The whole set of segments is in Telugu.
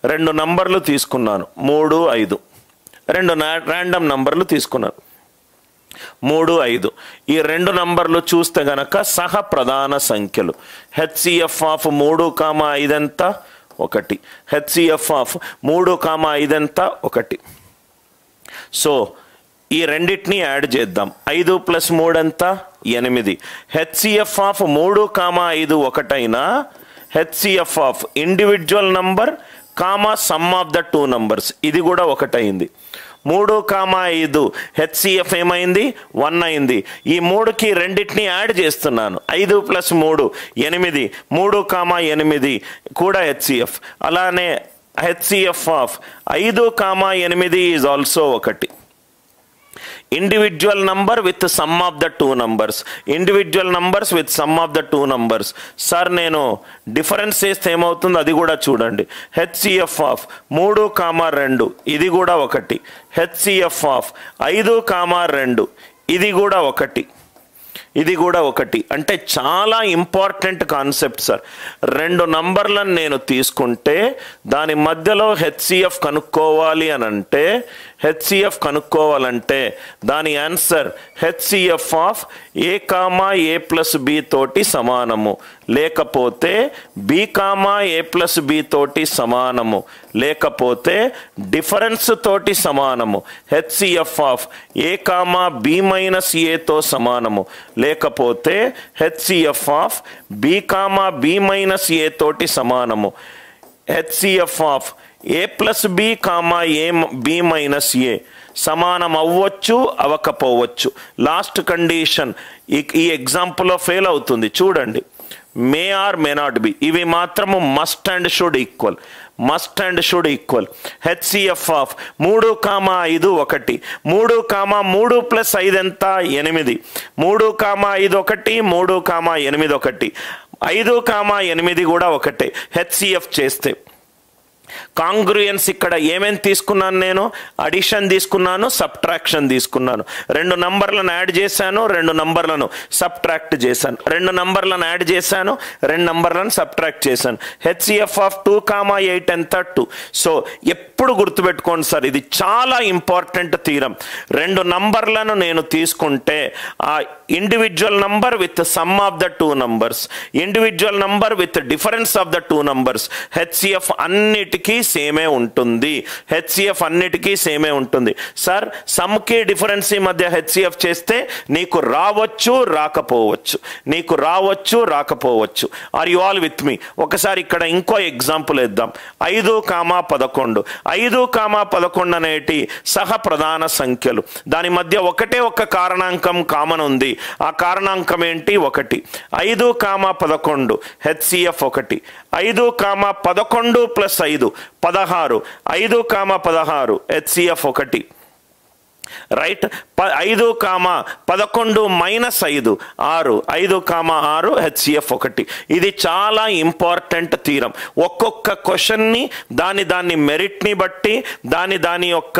రెండు నంబర్లు తీసుకున్నాను 3, 5. రెండు ర్యాండమ్ నంబర్లు తీసుకున్నాను 3, 5. ఈ రెండు నంబర్లు చూస్తే గనక సహ ప్రధాన సంఖ్యలు. హెచ్సిఎఫ్ ఆఫ్ 3, 5 ఎంత? 1. హెచ్సిఎఫ్ ఆఫ్ 3, 5 ఎంత? 1. సో ఈ రెండింటిని యాడ్ చేద్దాం. 5 + 3 ఎంత? 8. హెచ్సిఎఫ్ ఆఫ్ 3, 5 ఒకటైనా HCF of individual number comma some of the 2 numbers ఇది కూడా ఒకటైంది. 3, 5 హెచ్సిఎఫ్ ఏమైంది? 1 అయింది. ఈ 3కి రెండింటిని యాడ్ చేస్తున్నాను. 5 + 3 8. 3, 8 కూడా హెచ్సిఎఫ్. అలానే HCF of 5, 8 is also 1. Individual number with some of the 2 numbers. Individual numbers with some of the 2 numbers. Sir నేను డిఫరెన్స్ చేస్తే ఏమవుతుందో అది కూడా చూడండి. హెచ్సిఎఫ్ ఆఫ్ 3, 2 ఇది కూడా 1. హెచ్సిఎఫ్ ఆఫ్ 5, 2 ఇది కూడా 1. ఇది కూడా 1. అంటే చాలా ఇంపార్టెంట్ కాన్సెప్ట్ సార్. రెండు నంబర్లను నేను తీసుకుంటే దాని మధ్యలో హెచ్సిఎఫ్ కనుక్కోవాలి అని అంటే హెచ్సిఎఫ్ కనుక్కోవాలంటే దాని answer HCF of a comma a plus b తోటి సమానము, లేకపోతే b comma a plus b తోటి సమానము, లేకపోతే డిఫరెన్స్ తోటి సమానము. HCF of a comma b minus ఏతో సమానము, లేకపోతే HCF of b comma b minus a తోటి సమానము. HCF of a plus b comma a b minus a సమానం అవ్వచ్చు, అవ్వకపోవచ్చు. లాస్ట్ కండిషన్ ఈ ఎగ్జాంపుల్లో ఫెయిల్ అవుతుంది. చూడండి, మే ఆర్ మే నాట్ బి. ఇవి మాత్రము must and should equal. Must and should equal. HCF of 3, 5 1. 3, 3 + 5 ఎంత? 8. 3, 5 1. 3, 8 1. 5, 8 కూడా 1. హెచ్సిఎఫ్ చేస్తే కాంగ్రుయన్స్ ఇక్కడ ఏమేమి తీసుకున్నాను నేను? అడిషన్ తీసుకున్నాను, సబ్ట్రాక్షన్ తీసుకున్నాను. రెండు నంబర్లను యాడ్ చేశాను, రెండు నంబర్లను సబ్ట్రాక్ట్ చేశాను. రెండు నంబర్లను యాడ్ చేశాను, రెండు నంబర్లను సబ్ట్రాక్ట్ చేశాను. హెచ్సిఎఫ్ ఆఫ్ 2, 8 ఎంత? 2. సో ఎప్పుడు గుర్తుపెట్టుకోండి సార్, ఇది చాలా ఇంపార్టెంట్ థీరం. రెండు నంబర్లను నేను తీసుకుంటే ఆ individual number with some of the 2 numbers, individual number with difference of the 2 numbers, HCF అన్నిటికీ సేమే ఉంటుంది. హెచ్సిఎఫ్ అన్నిటికీ సేమే ఉంటుంది. సార్ సమ్కి డిఫరెన్స్ మధ్య హెచ్సిఎఫ్ చేస్తే నీకు రావచ్చు, రాకపోవచ్చు. నీకు రావచ్చు, రాకపోవచ్చు. Are you all with me? ఒకసారి ఇక్కడ ఇంకో ఎగ్జాంపుల్ ఇద్దాం. 5, 11. 5, 11 అనేటి సహ ప్రధాన సంఖ్యలు. దాని మధ్య ఒకటే ఒక కారణాంకం కామన్ ఉంది. ఆ కారణాంకం ఏంటి? 1. 5, 11 హెచ్సిఎఫ్ 1. 5, 11 + 5 16. 5, 16 హెచ్సిఎఫ్ 1. రైట్. 5, 11 - 5 6. 5, 6 హెచ్సిఎఫ్ 1. ఇది చాలా ఇంపార్టెంట్ థీరం. ఒక్కొక్క క్వశ్చన్ని దాని మెరిట్ని బట్టి దాని యొక్క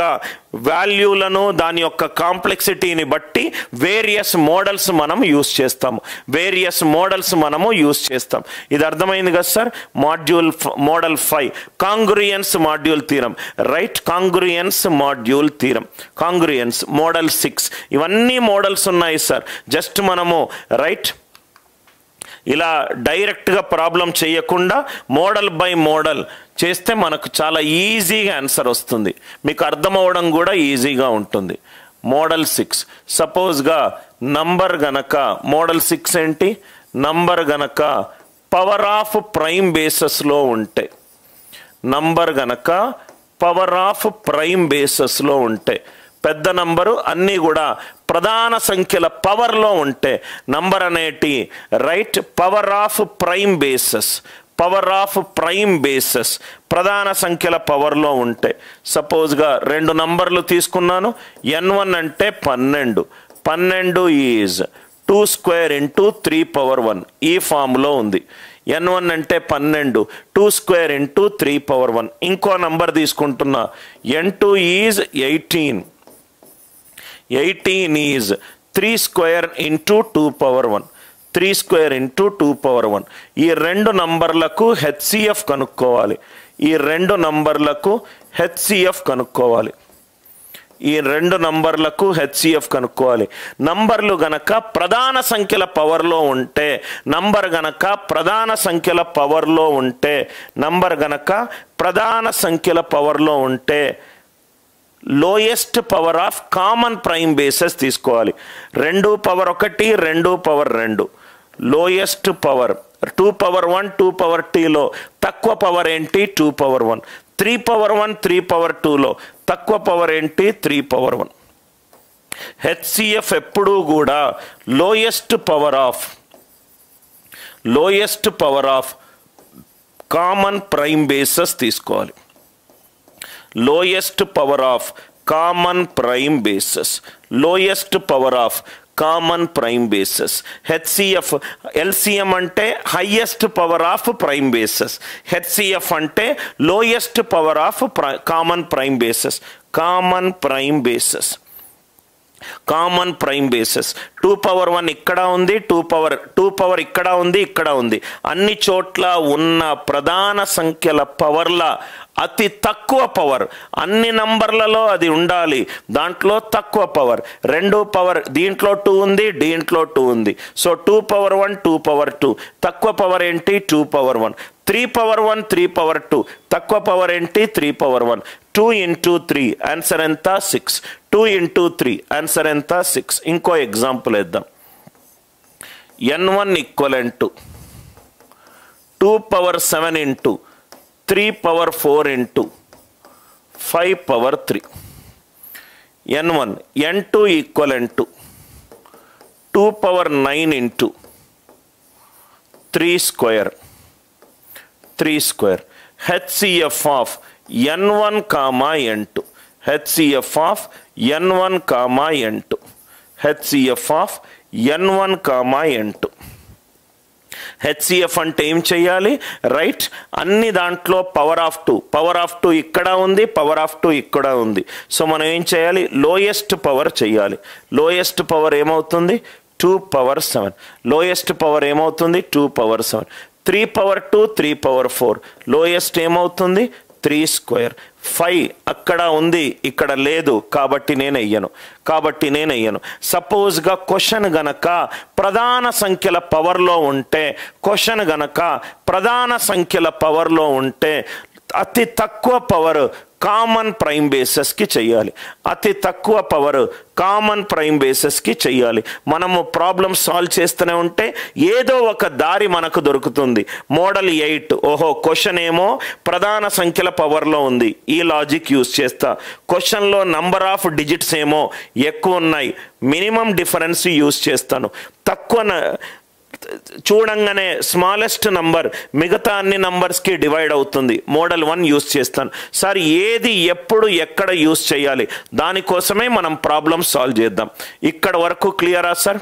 వాల్యూలను దాని యొక్క కాంప్లెక్సిటీని బట్టి వేరియస్ మోడల్స్ మనం యూస్ చేస్తాము. వేరియస్ మోడల్స్ మనము యూస్ చేస్తాం. ఇది అర్థమైంది కదా sir? Model 5 congruence module theorem. Right. Congruence module theorem. Congruence model 6. ఇవన్నీ మోడల్స్ ఉన్నాయి సార్. జస్ట్ మనము రైట్ ఇలా డైరెక్ట్గా ప్రాబ్లం చేయకుండా మోడల్ బై మోడల్ చేస్తే మనకు చాలా ఈజీగా ఆన్సర్ వస్తుంది. మీకు అర్థమవడం కూడా ఈజీగా ఉంటుంది. మోడల్ 6 సపోజ్గా నంబర్ గనక మోడల్ 6 ఏంటి? నంబర్ గనక పవర్ ఆఫ్ ప్రైమ్ బేసస్లో ఉంటే, నంబర్ గనక పవర్ ఆఫ్ ప్రైమ్ బేసస్లో ఉంటే, పెద్ద నంబరు అన్నీ కూడా ప్రధాన సంఖ్యల పవర్లో ఉంటే నంబర్ అనేటి right power of prime bases, power of prime bases ప్రధాన సంఖ్యల పవర్లో ఉంటే, సపోజ్గా రెండు నంబర్లు తీసుకున్నాను. n1 అంటే 12. 12 ఈజ్ 2² × 3^1 ఈ ఫామ్లో ఉంది. n1 అంటే 12, 2² × 3^1. ఇంకో నంబర్ తీసుకుంటున్నా. n2 is 18. 18 is 3² × 2^1. 3 square into 2 power 1. ఈ రెండు నంబర్లకు హెచ్సిఎఫ్ కనుక్కోవాలి. ఈ రెండు నంబర్లకు హెచ్సిఎఫ్ కనుక్కోవాలి. ఈ రెండు నంబర్లకు హెచ్సిఎఫ్ కనుక్కోవాలి. నంబర్లు గనక ప్రధాన సంఖ్యల పవర్లో ఉంటే, నంబర్ గనక ప్రధాన సంఖ్యల పవర్లో ఉంటే, నంబర్ గనక ప్రధాన సంఖ్యల పవర్లో ఉంటే lowest power of common prime bases తీసుకోవాలి. 2 power 1, 2 power 2. Lowest power 2 power 1, 2 power 2లో తక్కువ పవర్ ఏంటి? 2 పవర్ 1. 3 పవర్ 1, 3 పవర్ 2లో తక్కువ పవర్ ఏంటి? 3 పవర్ 1. హెచ్సిఎఫ్ ఎప్పుడూ కూడా lowest power of common prime bases తీసుకోవాలి. Lowest power of common prime bases, lowest power of common prime bases. HCF, LCM అంటే highest power of prime bases, HCF అంటే lowest power of common prime bases. Common prime bases, common prime bases. 2 power 1 ఇక్కడ ఉంది, 2 పవర్ ఇక్కడ ఉంది, ఇక్కడ ఉంది. అన్ని చోట్ల ఉన్న ప్రధాన సంఖ్యల పవర్ల అతి తక్కువ పవర్, అన్ని నంబర్లలో అది ఉండాలి, దాంట్లో తక్కువ పవర్. 2 పవర్, దీంట్లో 2 ఉంది, దీంట్లో 2 ఉంది. So 2 power 1, 2 power 2. తక్కువ పవర్ ఏంటి? 2 పవర్ 1. 3 power 1, 3 power 2. తక్కువ పవర్ ఏంటి? 3 పవర్ 1. 2 ఇంటూ 3 ఆన్సర్ ఎంత? 6. 2 ఇంటూ 3 ఆన్సర్ ఎంత? 6. ఇంకో ఎగ్జాంపుల్ ఇద్దాం. n1 equivalent 2 power 7 into 3 power 4 into 5 power 3. n1. n2 equivalent 2 power 9 into 3 square, 3 square. HCF of n1, n2. HCF of n1, n2. HCF of n1, n2. HCF అంటే ఏం చేయాలి? రైట్, అన్ని దాంట్లో పవర్ ఆఫ్ 2, పవర్ ఆఫ్ 2 ఇక్కడ ఉంది, పవర్ ఆఫ్ 2 ఇక్కడ ఉంది. సో మనం ఏం చేయాలి? లోయెస్ట్ పవర్ చేయాలి. లోయెస్ట్ పవర్ ఏమవుతుంది? 2 పవర్ 7. లోయెస్ట్ పవర్ ఏమవుతుంది? 2 పవర్ 7. 3 power 2, 3 power 4. లోయెస్ట్ ఏమవుతుంది? 3 స్క్వేర్. 5 అక్కడ ఉంది, ఇక్కడ లేదు, కాబట్టి నేను వెయ్యను. సపోజ్గా క్వశ్చన్ గనక ప్రధాన సంఖ్యల పవర్లో ఉంటే, అతి తక్కువ పవర్ కామన్ ప్రైమ్ బేసెస్కి చెయ్యాలి. అతి తక్కువ పవర్ కామన్ ప్రైమ్ బేసెస్కి చెయ్యాలి. మనము ప్రాబ్లమ్ సాల్వ్ చేస్తూనే ఉంటే ఏదో ఒక దారి మనకు దొరుకుతుంది. మోడల్ 8, ఓహో క్వశ్చన్ ఏమో ప్రధాన సంఖ్యల పవర్లో ఉంది, ఈ లాజిక్ యూజ్ చేస్తా. క్వశ్చన్లో నంబర్ ఆఫ్ డిజిట్స్ ఏమో ఎక్కువ ఉన్నాయి, మినిమం డిఫరెన్స్ యూజ్ చేస్తాను. తక్కువ చూడంగానే స్మాలెస్ట్ నంబర్ మిగతా అన్ని నంబర్స్కి డివైడ్ అవుతుంది, మోడల్ 1 యూజ్ చేస్తాను. సార్ ఏది ఎప్పుడు ఎక్కడ యూజ్ చేయాలి, దానికోసమే మనం ప్రాబ్లమ్ సాల్వ్ చేద్దాం. ఇక్కడ వరకు క్లియరా సార్?